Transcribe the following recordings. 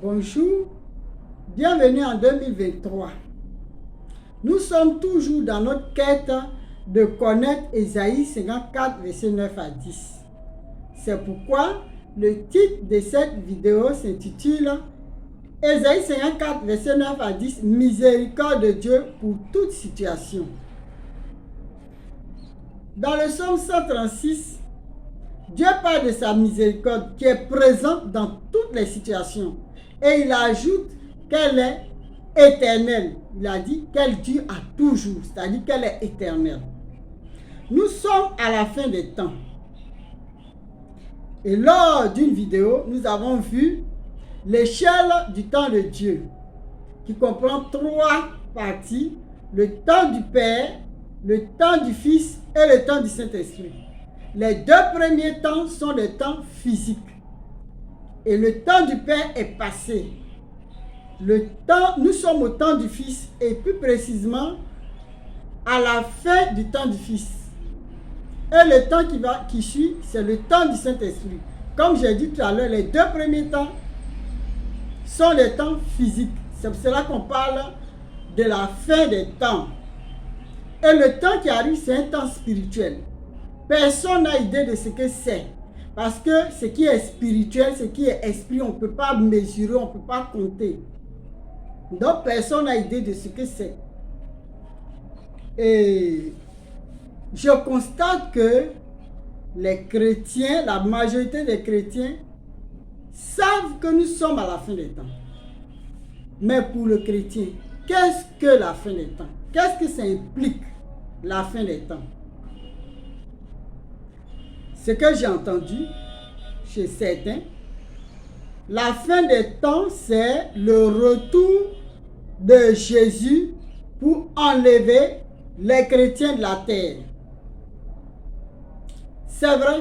Bonjour, bienvenue en 2023. Nous sommes toujours dans notre quête de connaître Ésaïe 54, verset 9 à 10. C'est pourquoi le titre de cette vidéo s'intitule Ésaïe 54, verset 9 à 10, miséricorde de Dieu pour toute situation. Dans le psaume 136, Dieu parle de sa miséricorde qui est présente dans toutes les situations. Et il ajoute qu'elle est éternelle. Il a dit qu'elle dure à toujours, c'est-à-dire qu'elle est éternelle. Nous sommes à la fin des temps. Et lors d'une vidéo, nous avons vu l'échelle du temps de Dieu, qui comprend 3 parties: le temps du Père, le temps du Fils et le temps du Saint-Esprit. Les 2 premiers temps sont des temps physiques. Et le temps du Père est passé. Nous sommes au temps du Fils et plus précisément à la fin du temps du Fils. Et le temps qui suit, c'est le temps du Saint-Esprit. Comme j'ai dit tout à l'heure, les 2 premiers temps sont des temps physiques. C'est pour cela qu'on parle de la fin des temps. Et le temps qui arrive, c'est un temps spirituel. Personne n'a idée de ce que c'est. Parce que ce qui est spirituel, ce qui est esprit, on ne peut pas mesurer, on ne peut pas compter. Donc, personne n'a idée de ce que c'est. Et je constate que les chrétiens, la majorité des chrétiens, savent que nous sommes à la fin des temps. Mais pour le chrétien, qu'est-ce que la fin des temps? Qu'est-ce que ça implique, la fin des temps? Ce que j'ai entendu chez certains, la fin des temps, c'est le retour de Jésus pour enlever les chrétiens de la terre. C'est vrai,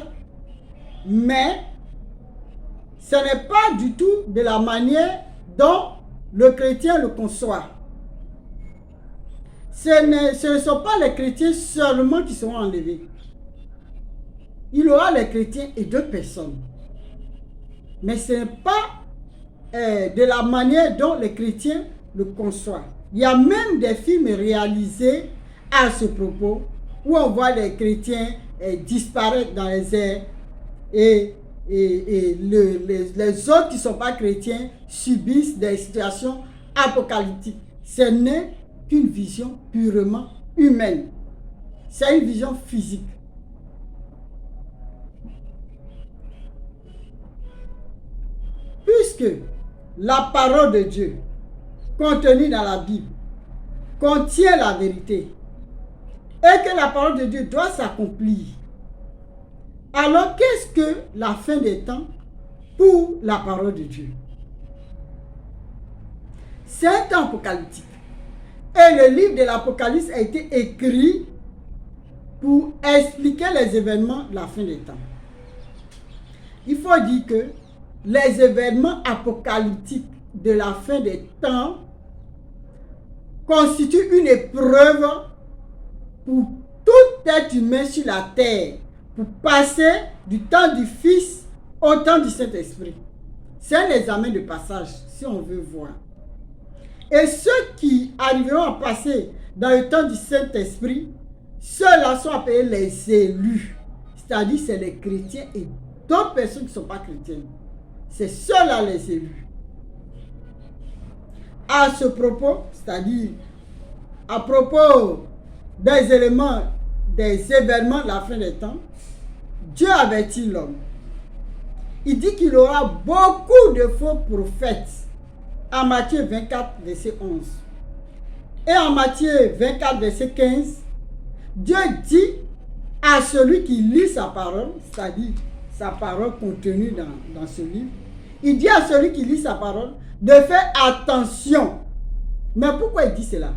mais ce n'est pas du tout de la manière dont le chrétien le conçoit. Ce ne sont pas les chrétiens seulement qui seront enlevés. Il y aura les chrétiens et 2 personnes. Mais ce n'est pas de la manière dont les chrétiens le conçoivent. Il y a même des films réalisés à ce propos où on voit les chrétiens disparaître dans les airs et les autres qui ne sont pas chrétiens subissent des situations apocalyptiques. Ce n'est qu'une vision purement humaine. C'est une vision physique. Puisque la parole de Dieu contenue dans la Bible contient la vérité et que la parole de Dieu doit s'accomplir, alors qu'est-ce que la fin des temps pour la parole de Dieu? C'est un temps apocalyptique. Et le livre de l'Apocalypse a été écrit pour expliquer les événements de la fin des temps. Il faut dire que les événements apocalyptiques de la fin des temps constituent une épreuve pour tout être humain sur la terre, pour passer du temps du Fils au temps du Saint-Esprit. C'est un examen de passage, si on veut voir. Et ceux qui arriveront à passer dans le temps du Saint-Esprit, ceux-là sont appelés les élus. C'est-à-dire, c'est les chrétiens et d'autres personnes qui ne sont pas chrétiennes. C'est ceux-là les élus. À ce propos, c'est-à-dire à propos des événements de la fin des temps, Dieu avertit l'homme. Il dit qu'il aura beaucoup de faux prophètes. En Matthieu 24, verset 11. Et en Matthieu 24, verset 15, Dieu dit à celui qui lit sa parole, c'est-à-dire sa parole contenue dans ce livre, il dit à celui qui lit sa parole de faire attention. Mais pourquoi il dit cela?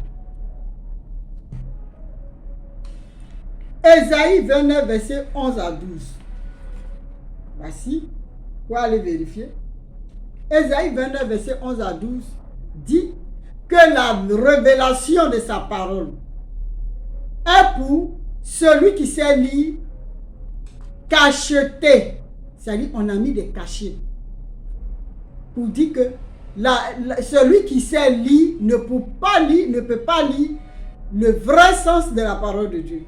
Ésaïe 29, verset 11 à 12. Voici, pour aller vérifier. Ésaïe 29, verset 11 à 12 dit que la révélation de sa parole est pour celui qui sait lire cacheté. C'est-à-dire on a mis des cachets pour dire que celui qui sait lire ne peut pas lire le vrai sens de la parole de Dieu.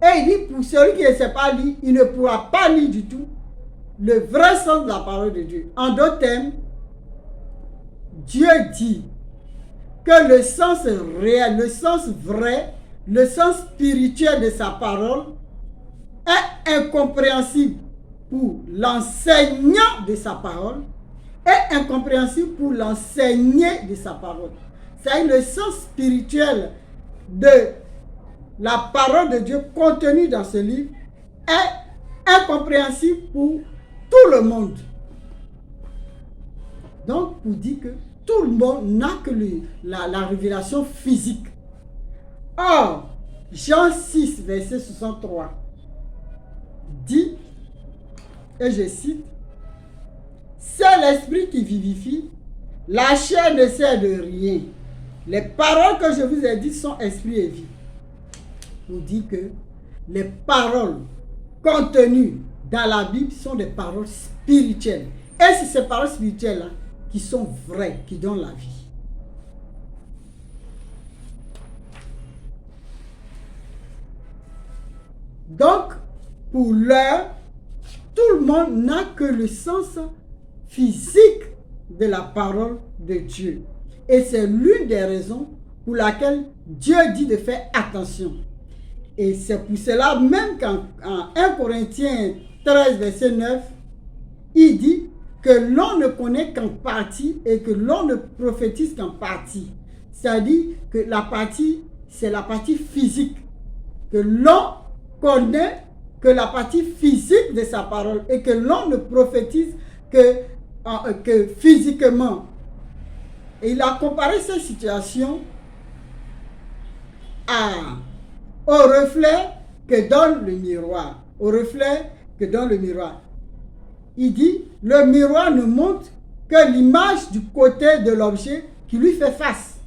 Et il dit, pour celui qui ne sait pas lire, il ne pourra pas lire du tout le vrai sens de la parole de Dieu. En d'autres termes, Dieu dit que le sens réel, le sens vrai, le sens spirituel de sa parole est incompréhensible pour l'enseignant de sa parole et incompréhensible pour l'enseigné de sa parole. C'est-à-dire le sens spirituel de la parole de Dieu contenue dans ce livre est incompréhensible pour tout le monde. Donc, pour dire que tout le monde n'a que la révélation physique. Or, Jean 6, verset 63, dit, et je cite, « C'est l'esprit qui vivifie, la chair ne sert de rien. Les paroles que je vous ai dites sont esprit et vie. » Pour dire que les paroles contenues dans la Bible sont des paroles spirituelles. Et c'est ces paroles spirituelles-là qui sont vraies, qui donnent la vie. Donc, pour l'heure, tout le monde n'a que le sens physique de la parole de Dieu. Et c'est l'une des raisons pour laquelle Dieu dit de faire attention. Et c'est pour cela, même qu'en 1 Corinthiens 13, verset 9, il dit que l'on ne connaît qu'en partie et que l'on ne prophétise qu'en partie. C'est-à-dire que la partie, c'est la partie physique. Que l'on connaît que la partie physique de sa parole et que l'on ne prophétise que physiquement. Et il a comparé cette situation au reflet que donne le miroir. Au reflet que donne le miroir. Il dit, le miroir ne montre que l'image du côté de l'objet qui lui fait face.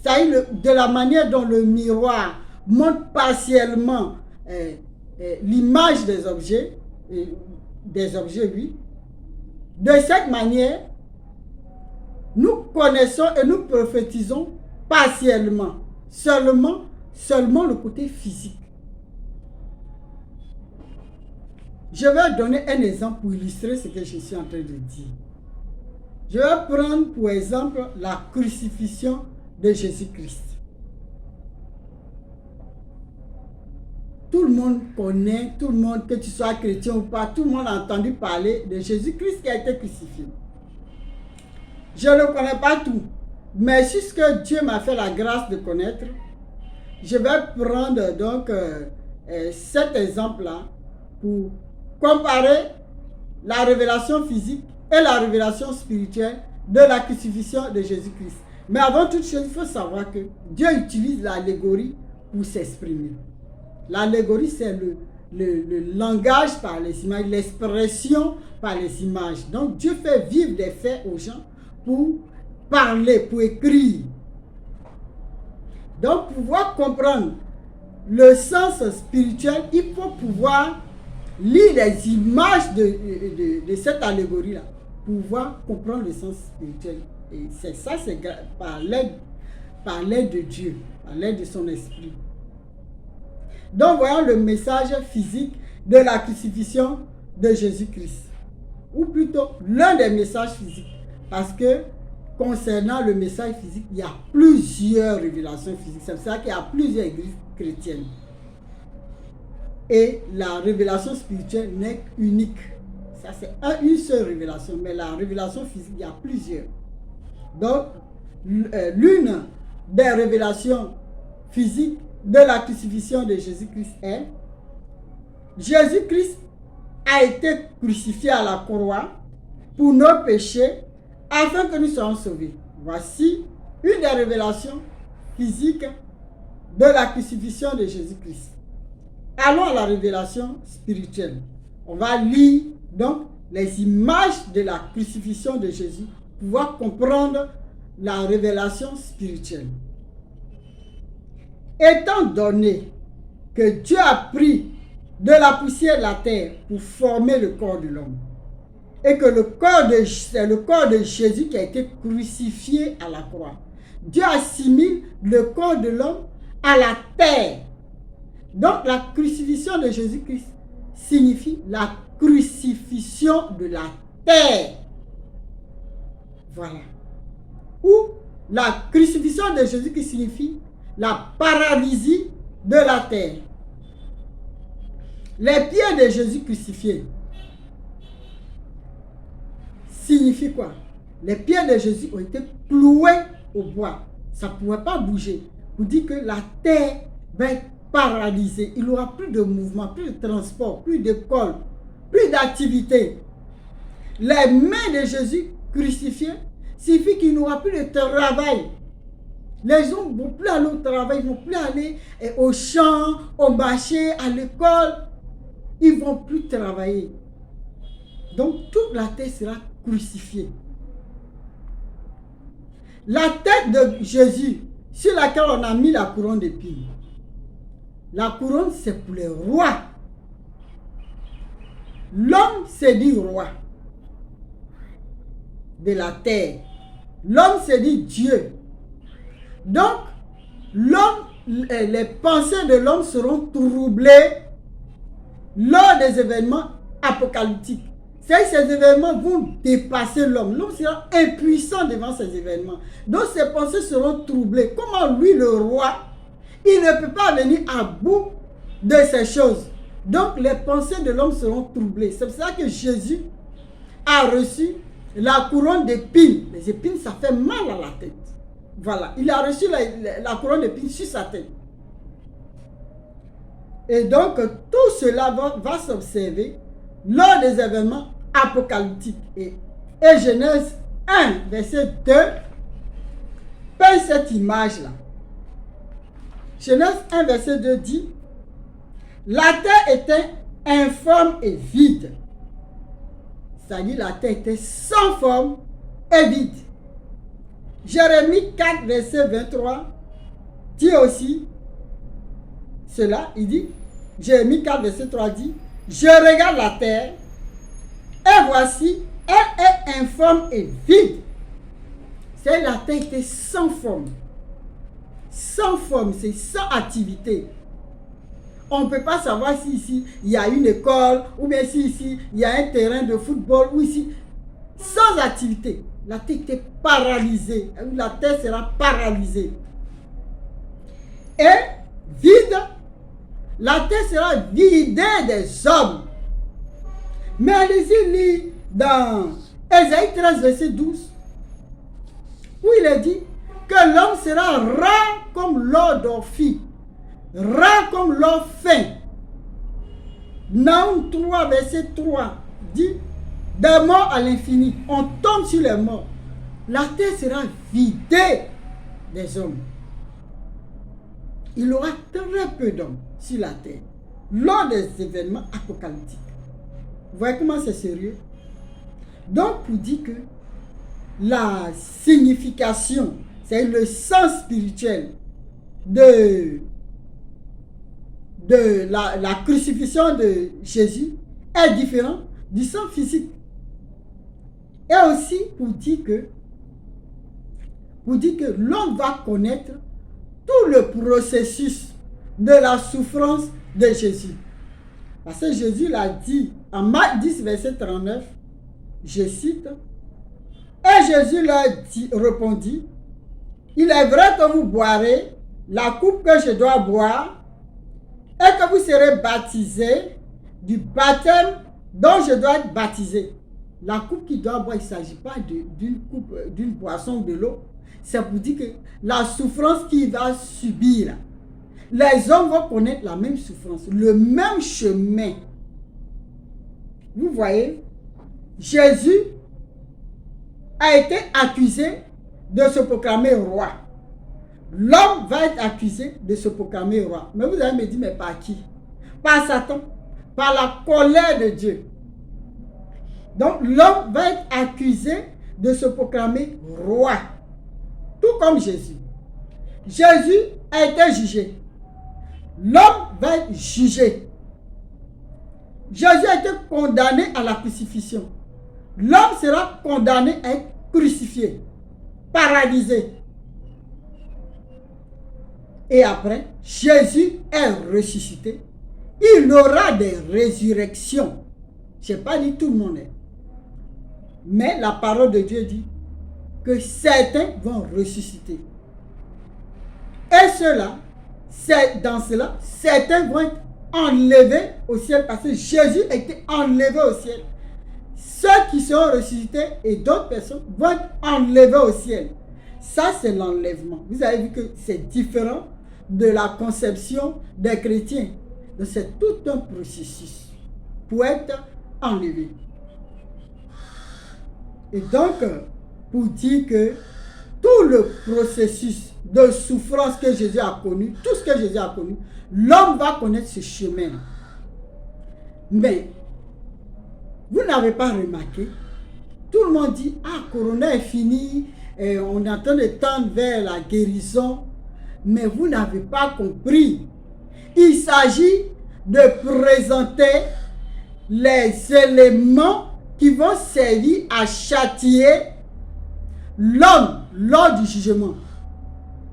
C'est-à-dire de la manière dont le miroir montre partiellement l'image des objets, oui. De cette manière, nous connaissons et nous prophétisons partiellement, seulement le côté physique. Je vais donner un exemple pour illustrer ce que je suis en train de dire. Je vais prendre pour exemple la crucifixion de Jésus-Christ. Tout le monde connaît, tout le monde, que tu sois chrétien ou pas, tout le monde a entendu parler de Jésus-Christ qui a été crucifié. Je ne connais pas tout, mais c'est ce que Dieu m'a fait la grâce de connaître. Je vais prendre donc cet exemple-là pour comparer la révélation physique et la révélation spirituelle de la crucifixion de Jésus-Christ. Mais avant toute chose, il faut savoir que Dieu utilise l'allégorie pour s'exprimer. L'allégorie, c'est le langage par les images, l'expression par les images. Donc, Dieu fait vivre des faits aux gens pour parler, pour écrire. Donc, pour pouvoir comprendre le sens spirituel, il faut pouvoir lire les images de cette allégorie-là, pour pouvoir comprendre le sens spirituel. Et c'est ça, c'est par l'aide de Dieu, par l'aide de son esprit. Donc, voyons le message physique de la crucifixion de Jésus-Christ. Ou plutôt, l'un des messages physiques. Parce que, concernant le message physique, il y a plusieurs révélations physiques. C'est pour ça qu'il y a plusieurs églises chrétiennes. Et la révélation spirituelle n'est unique. Ça, c'est une seule révélation. Mais la révélation physique, il y a plusieurs. Donc, l'une des révélations physiques de la crucifixion de Jésus-Christ est: Jésus-Christ a été crucifié à la croix pour nos péchés afin que nous soyons sauvés. Voici une des révélations physiques de la crucifixion de Jésus-Christ. Allons à la révélation spirituelle. On va lire donc les images de la crucifixion de Jésus pour pouvoir comprendre la révélation spirituelle. Étant donné que Dieu a pris de la poussière de la terre pour former le corps de l'homme, et que c'est le corps de Jésus qui a été crucifié à la croix. Dieu assimile le corps de l'homme à la terre. Donc la crucifixion de Jésus-Christ signifie la crucifixion de la terre. Voilà. Ou la crucifixion de Jésus-Christ signifie la paralysie de la terre. Les pieds de Jésus crucifiés signifient quoi? Les pieds de Jésus ont été cloués au bois. Ça ne pouvait pas bouger. Vous dites que la terre va être paralysée. Il n'y aura plus de mouvement, plus de transport, plus d'école, plus d'activité. Les mains de Jésus crucifiées signifient qu'il n'y aura plus de travail. Les gens ne vont plus aller au travail, ils ne vont plus aller au champ, au marché, à l'école. Ils ne vont plus travailler. Donc toute la terre sera crucifiée. La tête de Jésus sur laquelle on a mis la couronne d'épines. La couronne, c'est pour les rois. L'homme s'est dit roi de la terre. L'homme s'est dit Dieu. Donc, l'homme, les pensées de l'homme seront troublées lors des événements apocalyptiques. Ces événements vont dépasser l'homme. L'homme sera impuissant devant ces événements. Donc, ses pensées seront troublées. Comment lui, le roi, il ne peut pas venir à bout de ces choses. Donc, les pensées de l'homme seront troublées. C'est pour ça que Jésus a reçu la couronne d'épines. Les épines, ça fait mal à la tête. Voilà, il a reçu la couronne d'épines sur sa tête. Et donc, tout cela va s'observer lors des événements apocalyptiques. Et Genèse 1, verset 2, peint cette image-là. Genèse 1, verset 2 dit, la terre était informe et vide. C'est-à-dire la terre était sans forme et vide. Jérémie 4, verset 23 dit aussi cela. Il dit, Jérémie 4, verset 3 dit, je regarde la terre et voici, elle est informe et vide. C'est la terre était sans forme. Sans forme, c'est sans activité. On ne peut pas savoir si ici il y a une école, ou bien si ici il y a un terrain de football, ou ici, sans activité. La terre était paralysée. La terre sera paralysée. Et vide, la terre sera vidée des hommes. Mais allez-y lire dans Ésaïe 13, verset 12, où il est dit que l'homme sera rare comme l'or d'Orphie, rare comme l'or fin. Naoum 3, verset 3 dit, des morts à l'infini, on tombe sur les morts. La terre sera vidée des hommes. Il y aura très peu d'hommes sur la terre lors des événements apocalyptiques. Vous voyez comment c'est sérieux? Donc, pour dire que la signification, c'est le sens spirituel de la crucifixion de Jésus est différent du sens physique. Et aussi pour dire que l'homme va connaître tout le processus de la souffrance de Jésus. Parce que Jésus l'a dit en Marc 10, verset 39, je cite, et Jésus leur répondit, il est vrai que vous boirez la coupe que je dois boire et que vous serez baptisés du baptême dont je dois être baptisé. La coupe qu'il doit boire, il ne s'agit pas d'une boisson de l'eau. C'est pour dire que la souffrance qu'il va subir, les hommes vont connaître la même souffrance, le même chemin. Vous voyez, Jésus a été accusé de se proclamer roi. L'homme va être accusé de se proclamer roi. Mais vous allez me dire, mais par qui? Par Satan, par la colère de Dieu. Donc l'homme va être accusé de se proclamer roi. Tout comme Jésus. Jésus a été jugé. L'homme va être jugé. Jésus a été condamné à la crucifixion. l'homme sera condamné à être crucifié, paralysé. Et après, Jésus est ressuscité. Il aura des résurrections. Je n'ai pas dit tout le monde. Mais la parole de Dieu dit que certains vont ressusciter. Et cela, c'est dans cela, certains vont être enlevés au ciel parce que Jésus a été enlevé au ciel. Ceux qui seront ressuscités et d'autres personnes vont être enlevés au ciel. Ça, c'est l'enlèvement. Vous avez vu que c'est différent de la conception des chrétiens. Donc, c'est tout un processus pour être enlevé. Et donc, pour dire que tout le processus de souffrance que Jésus a connu, tout ce que Jésus a connu, l'homme va connaître ce chemin. Mais, vous n'avez pas remarqué, tout le monde dit, ah, Corona est fini, et on est en train de tendre vers la guérison, mais vous n'avez pas compris. Il s'agit de présenter les éléments qui vont servir à châtier l'homme lors du jugement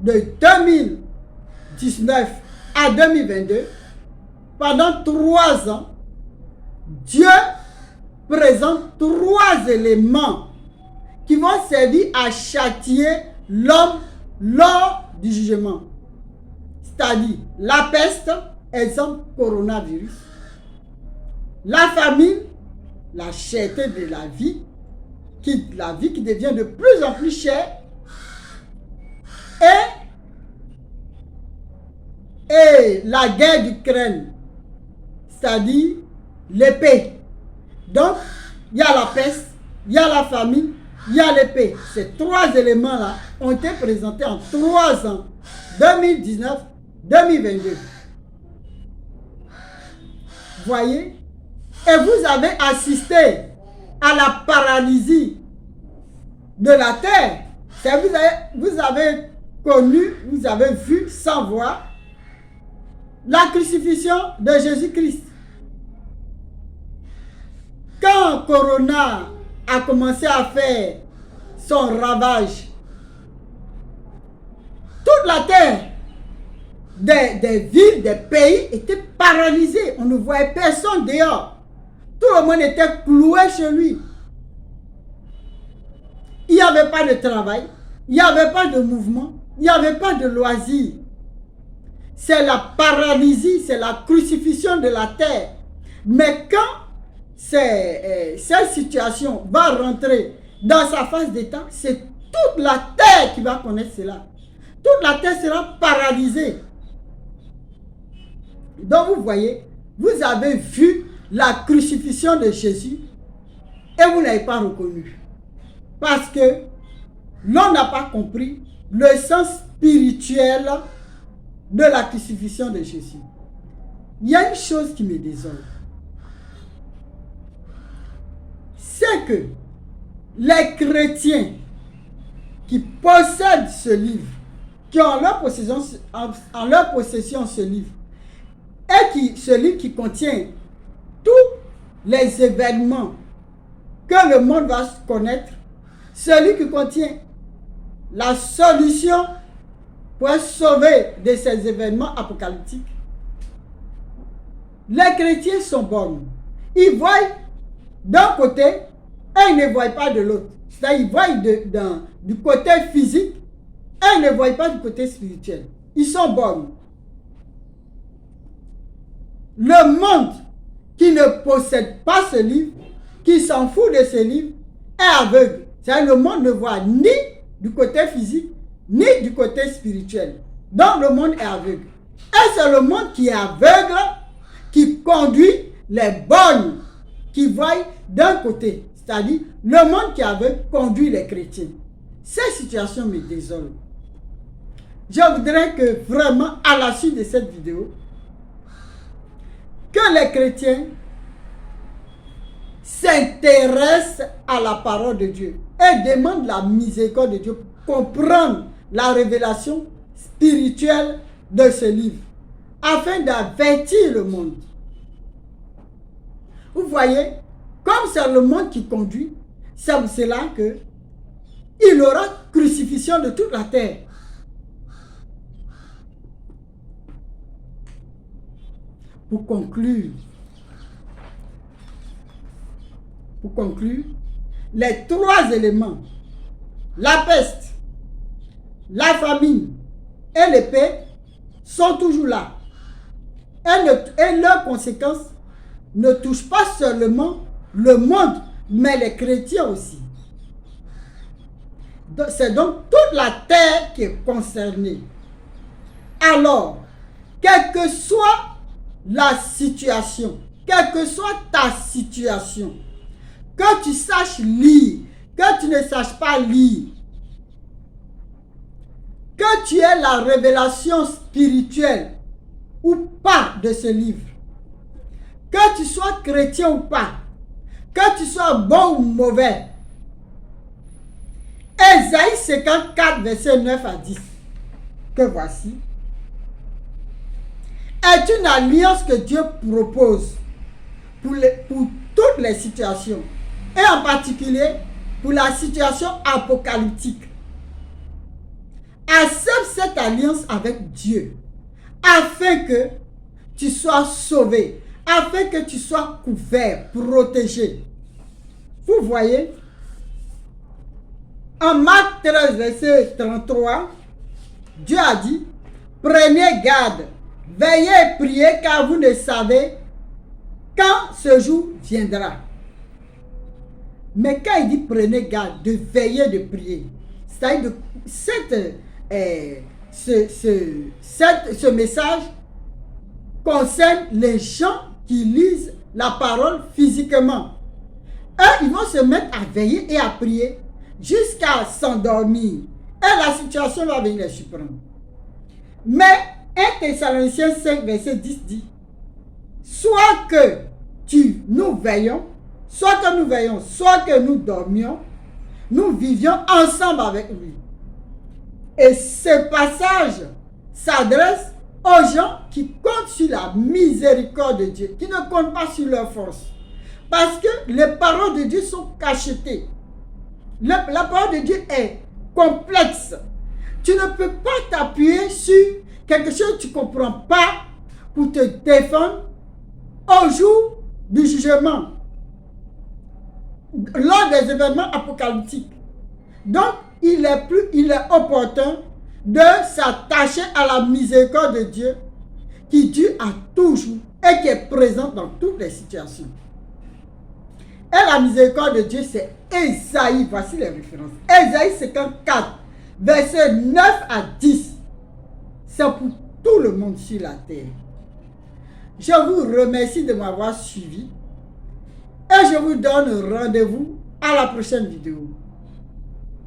de 2019 à 2022. Pendant 3 ans, Dieu présente 3 éléments qui vont servir à châtier l'homme lors du jugement. C'est-à-dire la peste, exemple coronavirus, la famine, la cherté de la vie qui devient de plus en plus chère, et la guerre d'Ukraine, c'est-à-dire l'épée. Donc, il y a la peste, il y a la famine, il y a l'épée. Ces 3 éléments-là ont été présentés en 3 ans, 2019, 2022. Voyez? Et vous avez assisté à la paralysie de la terre. Vous avez connu, vous avez vu sans voir la crucifixion de Jésus-Christ. Quand Corona a commencé à faire son ravage, toute la terre, des villes, des pays étaient paralysées. On ne voyait personne dehors. Tout le monde était cloué chez lui. Il n'y avait pas de travail, il n'y avait pas de mouvement, il n'y avait pas de loisirs. C'est la paralysie, c'est la crucifixion de la terre. Mais quand cette situation va rentrer dans sa phase d'état, c'est toute la terre qui va connaître cela. Toute la terre sera paralysée. Donc vous voyez, vous avez vu la crucifixion de Jésus et vous ne l'avez pas reconnu. Parce que l'on n'a pas compris le sens spirituel de la crucifixion de Jésus. Il y a une chose qui me désole. C'est que les chrétiens qui possèdent ce livre, qui ont en leur possession ce livre, et ce livre qui contient tous les événements que le monde va connaître, celui qui contient la solution pour être sauvé de ces événements apocalyptiques. Les chrétiens sont bons. Ils voient d'un côté et ils ne voient pas de l'autre. C'est-à-dire ils voient du côté physique et ils ne voient pas du côté spirituel. Ils sont bons. Le monde qui ne possède pas ce livre, qui s'en fout de ce livre, est aveugle. C'est-à-dire le monde ne voit ni du côté physique, ni du côté spirituel. Donc le monde est aveugle. Et c'est le monde qui est aveugle qui conduit les bonnes qui voient d'un côté. C'est-à-dire le monde qui est aveugle conduit les chrétiens. Cette situation me désole. Je voudrais que vraiment à la suite de cette vidéo, que les chrétiens s'intéressent à la parole de Dieu et demandent la miséricorde de Dieu pour comprendre la révélation spirituelle de ce livre, afin d'avertir le monde. Vous voyez, comme c'est le monde qui conduit, C'est pour cela que il aura crucifixion de toute la terre. Pour conclure, les trois éléments, la peste, la famine et l'épée, sont toujours là. Et leurs conséquences ne touchent pas seulement le monde, mais les chrétiens aussi. C'est donc toute la terre qui est concernée. Alors, quelle que soit la situation, quelle que soit ta situation, que tu saches lire, que tu ne saches pas lire, que tu aies la révélation spirituelle ou pas de ce livre, que tu sois chrétien ou pas, que tu sois bon ou mauvais. Ésaïe 54, verset 9 à 10, que voici, est une alliance que Dieu propose pour toutes les situations, et en particulier pour la situation apocalyptique. Accepte cette alliance avec Dieu, afin que tu sois sauvé, afin que tu sois couvert, protégé. Vous voyez, en Marc 13, verset 33, Dieu a dit, prenez garde, veillez et priez, car vous ne savez quand ce jour viendra. Mais quand il dit prenez garde, de veiller, de prier, c'est-à-dire ce message concerne les gens qui lisent la parole physiquement. Eux, ils vont se mettre à veiller et à prier jusqu'à s'endormir. Et la situation va venir les surprendre. Mais 1 Thessaloniciens 5, verset 10 dit, soit que nous veillons, soit que nous dormions, nous vivions ensemble avec lui. Et ce passage s'adresse aux gens qui comptent sur la miséricorde de Dieu, qui ne comptent pas sur leur force. Parce que les paroles de Dieu sont cachetées. La parole de Dieu est complexe. Tu ne peux pas t'appuyer sur quelque chose que tu ne comprends pas pour te défendre au jour du jugement, lors des événements apocalyptiques. Donc, il est opportun de s'attacher à la miséricorde de Dieu qui dure à toujours et qui est présente dans toutes les situations. Et la miséricorde de Dieu, c'est Ésaïe. Voici les références. Ésaïe 54, versets 9 à 10. C'est pour tout le monde sur la terre. Je vous remercie de m'avoir suivi et je vous donne rendez-vous à la prochaine vidéo.